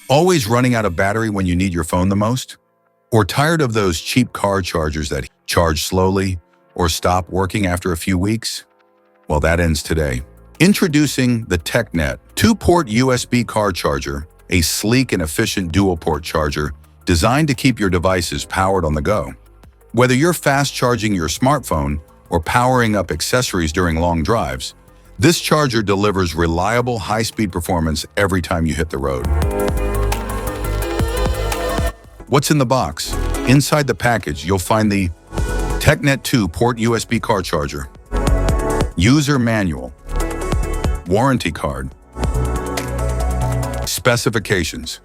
Always running out of battery when you need your phone the most? Or tired of those cheap car chargers that charge slowly or stop working after a few weeks? Well, that ends today. Introducing the TECKNET 2-port USB car charger, a sleek and efficient dual-port charger designed to keep your devices powered on the go. Whether you're fast charging your smartphone or powering up accessories during long drives, this charger delivers reliable high-speed performance every time you hit the road. What's in the box? Inside the package, you'll find the TECKNET 2-port USB car charger, user manual, warranty card, specifications.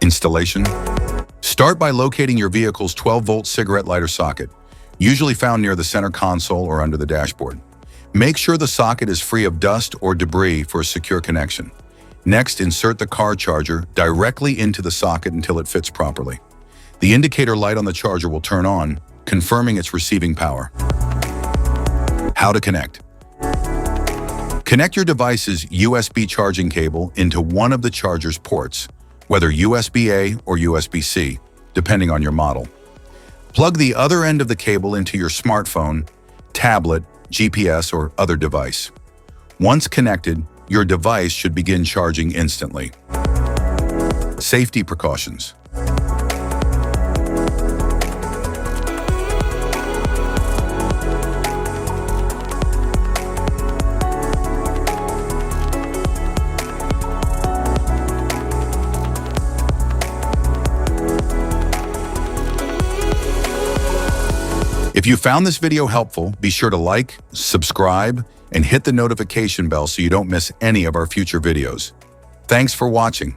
Installation. Start by locating your vehicle's 12-volt cigarette lighter socket, usually found near the center console or under the dashboard. Make sure the socket is free of dust or debris for a secure connection. Next, insert the car charger directly into the socket until it fits properly. The indicator light on the charger will turn on, confirming it's receiving power. How to connect. Connect your device's USB charging cable into one of the charger's ports, whether USB-A or USB-C, depending on your model. Plug the other end of the cable into your smartphone, tablet, GPS, or other device. Once connected, your device should begin charging instantly. Safety precautions. If you found this video helpful, be sure to like, subscribe, and hit the notification bell so you don't miss any of our future videos. Thanks for watching.